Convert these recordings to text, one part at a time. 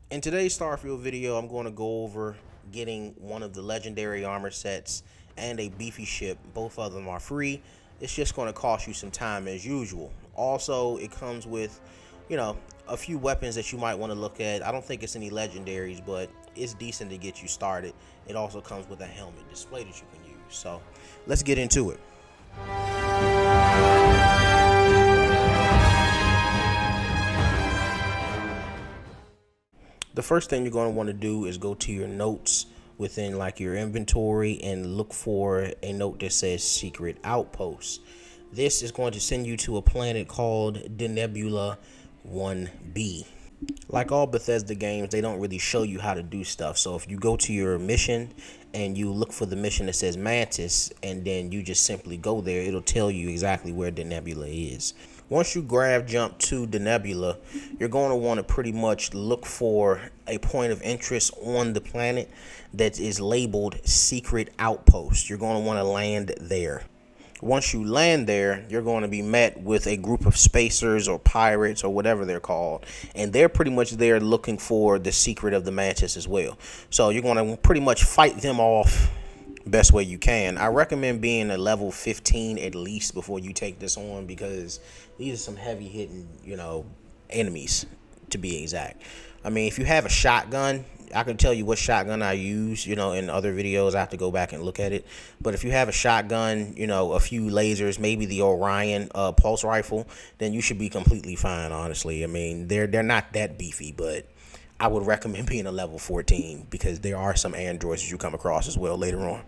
In today's Starfield video, I'm going to go over getting one of the legendary armor sets and a beefy ship. Both of them are free. It's just going to cost you some time as usual. Also, it comes with, a few weapons that you might want to look at. I don't think it's any legendaries, but it's decent to get you started. It also comes with a helmet display that you can use. So let's get into it. The first thing you're going to want to do is go to your notes within like your inventory and look for a note that says secret outpost. This is going to send you to a planet called the Nebula 1B. Like all Bethesda games, they don't really show you how to do stuff. So if you go to your mission and you look for the mission that says Mantis and then you just simply go there, it'll tell you exactly where the nebula is. Once you grab jump to the nebula, you're going to want to pretty much look for a point of interest on the planet that is labeled secret outpost. You're going to want to land there. Once you land there, you're going to be met with a group of spacers or pirates or whatever they're called. And they're pretty much there looking for the secret of the Mantis as well. So you're going to pretty much fight them off best way you can. I recommend being a level 15 at least before you take this on, because these are some heavy hitting, enemies to be exact. I mean, if you have a shotgun, I can tell you what shotgun I use, in other videos. I have to go back and look at it. But if you have a shotgun, a few lasers, maybe the Orion pulse rifle, then you should be completely fine, honestly. I mean, they're not that beefy, but I would recommend being a level 14 because there are some androids that you come across as well later on.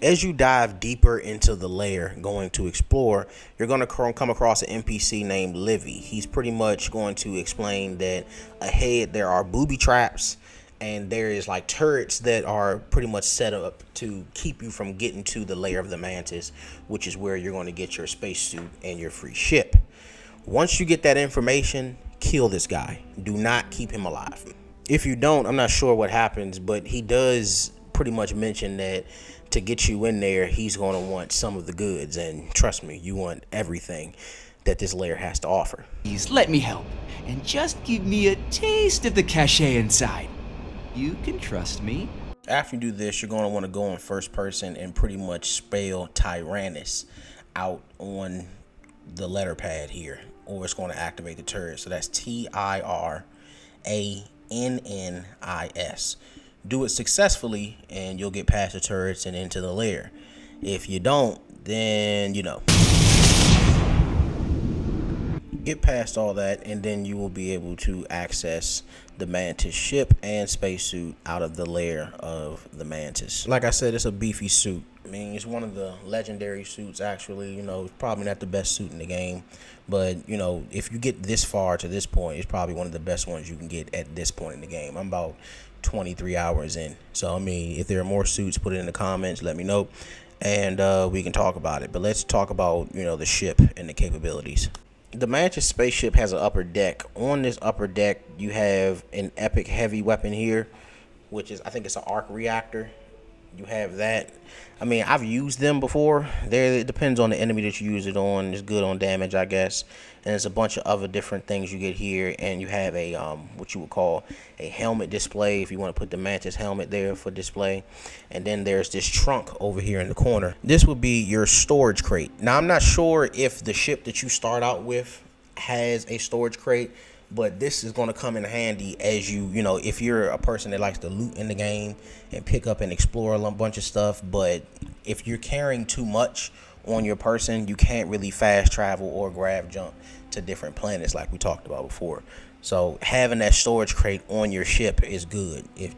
As you dive deeper into the lair going to explore, you're going to come across an NPC named Livy. He's pretty much going to explain that ahead there are booby traps and there is like turrets that are pretty much set up to keep you from getting to the lair of the Mantis, which is where you're going to get your spacesuit and your free ship. Once you get that information, kill this guy. Do not keep him alive. If you don't, I'm not sure what happens, but he does pretty much mention that to get you in there, he's going to want some of the goods. And trust me, you want everything that this lair has to offer. Please let me help and just give me a taste of the cachet inside. You can trust me. After you do this, you're going to want to go in first person and pretty much spell Tyrannus out on the letter pad here, or it's going to activate the turret. So that's Tyrannnis. Do it successfully and you'll get past the turrets and into the lair. If you don't, then get past all that and then you will be able to access the Mantis ship and spacesuit out of the lair of the Mantis. Like I said, it's a beefy suit. I mean, it's one of the legendary suits actually. It's probably not the best suit in the game, but if you get this far to this point, it's probably one of the best ones you can get at this point in the game. I'm about 23 hours in, so I mean, if there are more suits, put it in the comments, let me know, and we can talk about it. But let's talk about the ship and the capabilities. The Mantis spaceship has an upper deck. On this upper deck, you have an epic heavy weapon here, which is, I think it's an arc reactor. You have that. I mean, I've used them before. It depends on the enemy that you use it on. It's good on damage, I guess. And there's a bunch of other different things you get here. And you have a what you would call a helmet display, if you want to put the Mantis helmet there for display. And then there's this trunk over here in the corner. This would be your storage crate. Now, I'm not sure if the ship that you start out with has a storage crate, but this is going to come in handy as if you're a person that likes to loot in the game and pick up and explore a bunch of stuff. But if you're carrying too much on your person, you can't really fast travel or grab jump to different planets like we talked about before. So having that storage crate on your ship is good. If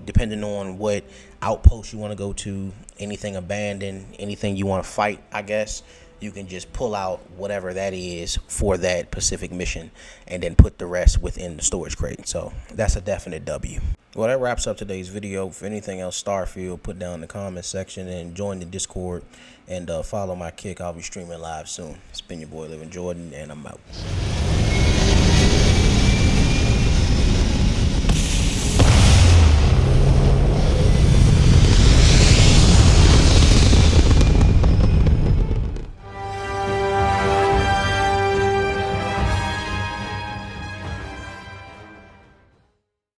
depending on what outpost you want to go to, anything abandoned, anything you want to fight, I guess, you can just pull out whatever that is for that specific mission and then put the rest within the storage crate. So that's a definite W. Well, that wraps up today's video. For anything else Starfield, put down in the comments section and join the Discord and follow my kick. I'll be streaming live soon. It's been your boy Living Jordan, and I'm out.